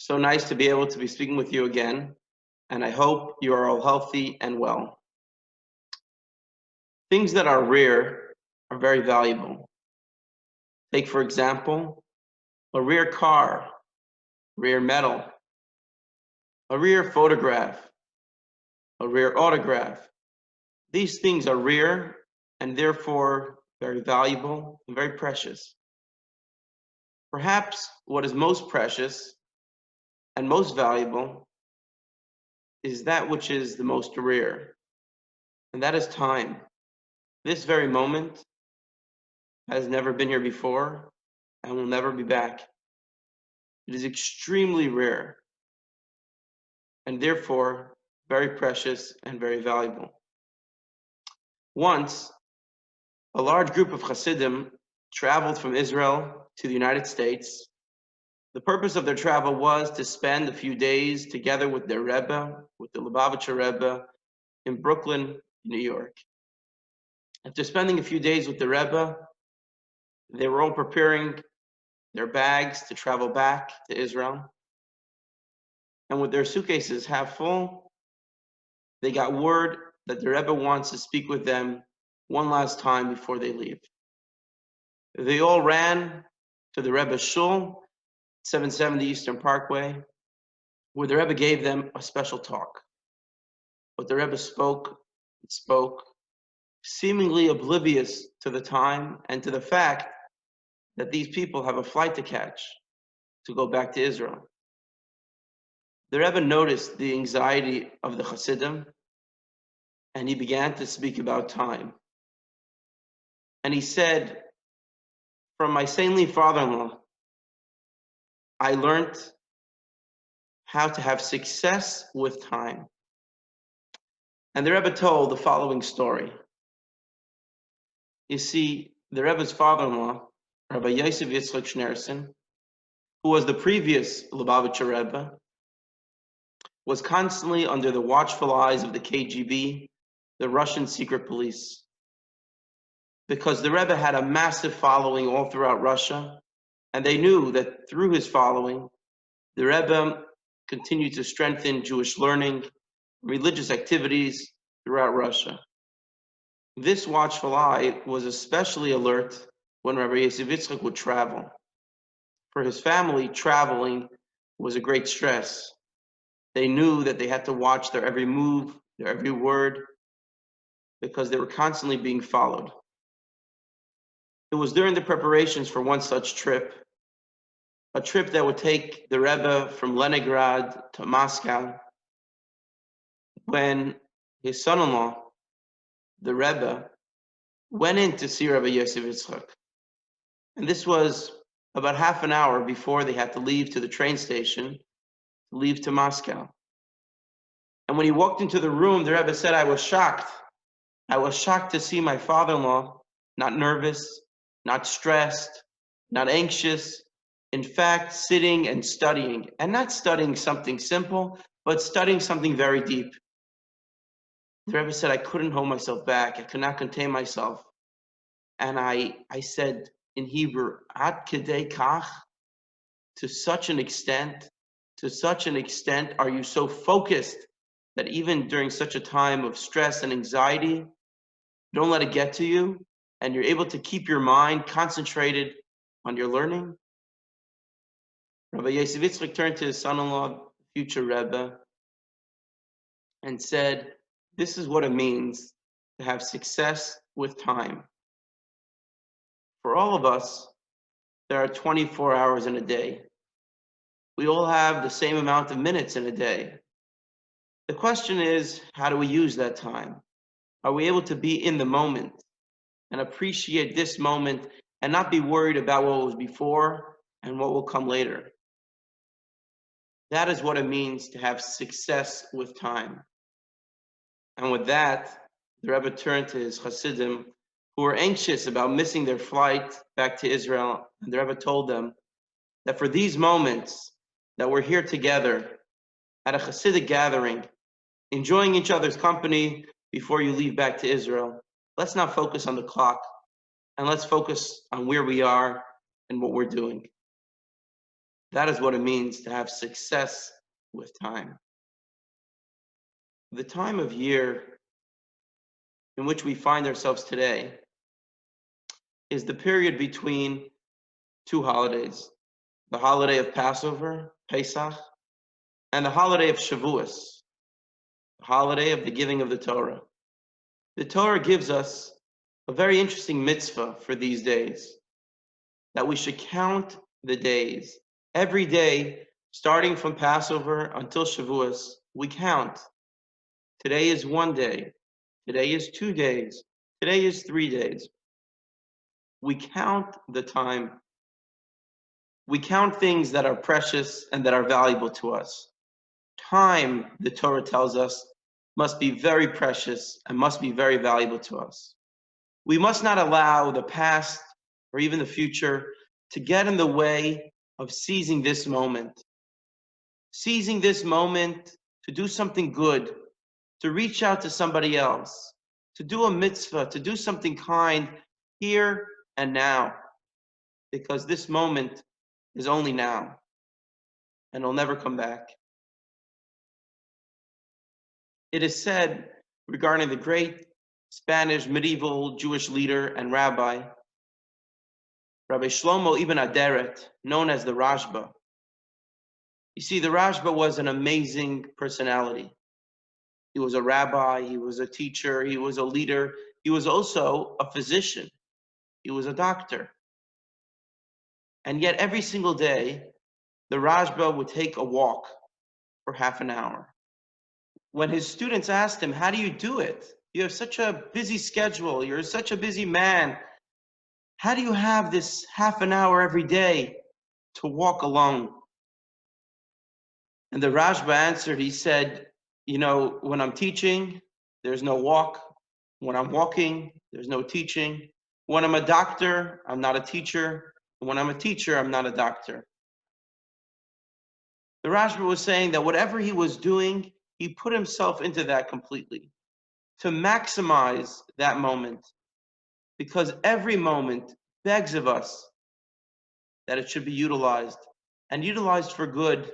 So nice to be able to be speaking with you again, and I hope you are all healthy and well. Things that are rare are very valuable. Take, for example, a rare car, rare metal, a rare photograph, a rare autograph. These things are rare and therefore very valuable and very precious. Perhaps what is most precious and most valuable is that which is the most rare, and that is time. This very moment has never been here before and will never be back. It is extremely rare and therefore very precious and very valuable. Once, a large group of Hasidim traveled from Israel to the United States. The purpose of their travel was to spend a few days together with their Rebbe, with the Lubavitcher Rebbe in Brooklyn, New York. After spending a few days with the Rebbe, they were all preparing their bags to travel back to Israel. And with their suitcases half full, they got word that the Rebbe wants to speak with them one last time before they leave. They all ran to the Rebbe's shul, 770 Eastern Parkway, where the Rebbe gave them a special talk. But the Rebbe spoke, seemingly oblivious to the time and to the fact that these people have a flight to catch to go back to Israel. The Rebbe noticed the anxiety of the Hasidim, and he began to speak about time. And he said, from my saintly father-in-law, I learned how to have success with time. And the Rebbe told the following story. You see, the Rebbe's father-in-law, Rabbi Yosef Yitzchak Schneerson, who was the previous Lubavitcher Rebbe, was constantly under the watchful eyes of the KGB, the Russian secret police. Because the Rebbe had a massive following all throughout Russia, and they knew that through his following, the Rebbe continued to strengthen Jewish learning, religious activities throughout Russia. This watchful eye was especially alert when Rabbi Yosef Yitzchak would travel. For his family, traveling was a great stress. They knew that they had to watch their every move, their every word, because they were constantly being followed. It was during the preparations for one such trip, a trip that would take the Rebbe from Leningrad to Moscow, when his son-in-law, the Rebbe, went in to see Rabbi Yosef Yitzchak. And this was about half an hour before they had to leave to the train station, to leave to Moscow. And when he walked into the room, the Rebbe said, I was shocked. I was shocked to see my father-in-law not nervous, not stressed, not anxious. In fact, sitting and studying, and not studying something simple, but studying something very deep. The Rebbe said, I couldn't hold myself back. I could not contain myself. And I said in Hebrew, Ad kedei kach, to such an extent, are you so focused that even during such a time of stress and anxiety, don't let it get to you, and you're able to keep your mind concentrated on your learning? Rabbi Yosef Yitzchak turned to his son-in-law, future Rebbe, and said, this is what it means to have success with time. For all of us, there are 24 hours in a day. We all have the same amount of minutes in a day. The question is, how do we use that time? Are we able to be in the moment and appreciate this moment and not be worried about what was before and what will come later? That is what it means to have success with time. And with that, the Rebbe turned to his Hasidim, who were anxious about missing their flight back to Israel. And the Rebbe told them that for these moments that we're here together at a Hasidic gathering, enjoying each other's company before you leave back to Israel, let's not focus on the clock, and let's focus on where we are and what we're doing. That is what it means to have success with time. The time of year in which we find ourselves today is the period between two holidays, the holiday of Passover, Pesach, and the holiday of Shavuos, the holiday of the giving of the Torah. The Torah gives us a very interesting mitzvah for these days, that we should count the days. Every day, starting from Passover until Shavuos, we count. Today is 1 day. Today is 2 days. Today is 3 days. We count the time. We count things that are precious and that are valuable to us. Time, the Torah tells us, must be very precious and must be very valuable to us. We must not allow the past or even the future to get in the way of seizing this moment. Seizing this moment to do something good, to reach out to somebody else, to do a mitzvah, to do something kind here and now. Because this moment is only now and it'll never come back. It is said regarding the great Spanish medieval Jewish leader and rabbi, Rabbi Shlomo ibn Aderet, known as the Rashba. You see, the Rashba was an amazing personality. He was a rabbi, he was a teacher, he was a leader, he was also a physician, he was a doctor. And yet every single day, the Rashba would take a walk for half an hour. When his students asked him, how do you do it? You have such a busy schedule, you're such a busy man. How do you have this half an hour every day to walk alone? And the Rashba answered, he said, you know, when I'm teaching, there's no walk. When I'm walking, there's no teaching. When I'm a doctor, I'm not a teacher. When I'm a teacher, I'm not a doctor. The Rashba was saying that whatever he was doing, he put himself into that completely to maximize that moment, because every moment begs of us that it should be utilized and utilized for good,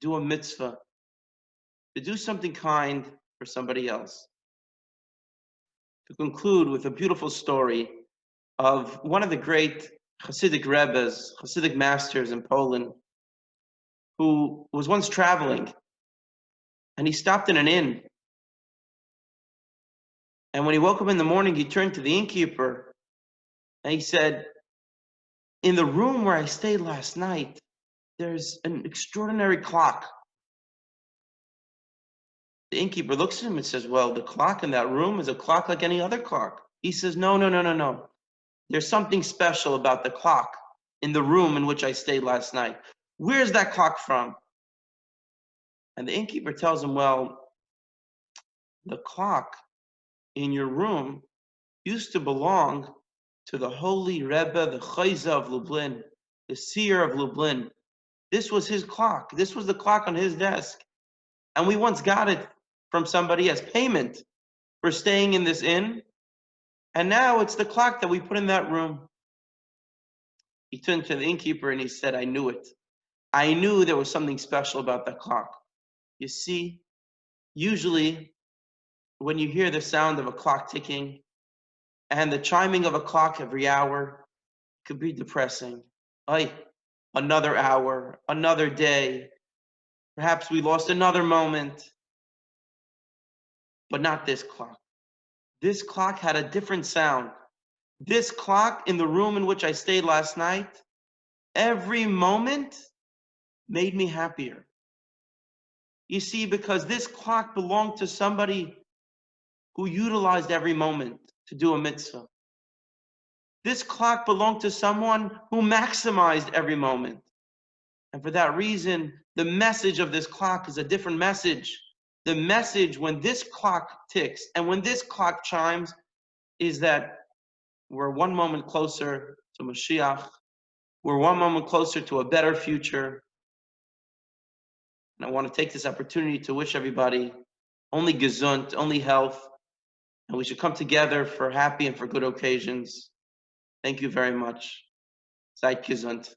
do a mitzvah, to do something kind for somebody else. To conclude with a beautiful story of one of the great Hasidic Rebbes, Hasidic masters in Poland, who was once traveling and he stopped in an inn. And when he woke up in the morning, he turned to the innkeeper and he said, in the room where I stayed last night, there's an extraordinary clock. The innkeeper looks at him and says, well, the clock in that room is a clock like any other clock. He says, no. There's something special about the clock in the room in which I stayed last night. Where's that clock from? And the innkeeper tells him, well, the clock in your room used to belong to the holy Rebbe, the Chayza of Lublin, the seer of Lublin. This was his clock. This was the clock on his desk. And we once got it from somebody as payment for staying in this inn. And now it's the clock that we put in that room. He turned to the innkeeper and he said, I knew it. I knew there was something special about that clock. You see, usually when you hear the sound of a clock ticking and the chiming of a clock every hour, it could be depressing. Ay, another hour, another day. Perhaps we lost another moment. But not this clock. This clock had a different sound. This clock in the room in which I stayed last night, every moment made me happier. You see, because this clock belonged to somebody who utilized every moment to do a mitzvah. This clock belonged to someone who maximized every moment. And for that reason, the message of this clock is a different message. The message when this clock ticks and when this clock chimes is that we're one moment closer to Mashiach. We're one moment closer to a better future. And I want to take this opportunity to wish everybody only gesund, only health, and we should come together for happy and for good occasions. Thank you very much. Seid gesund.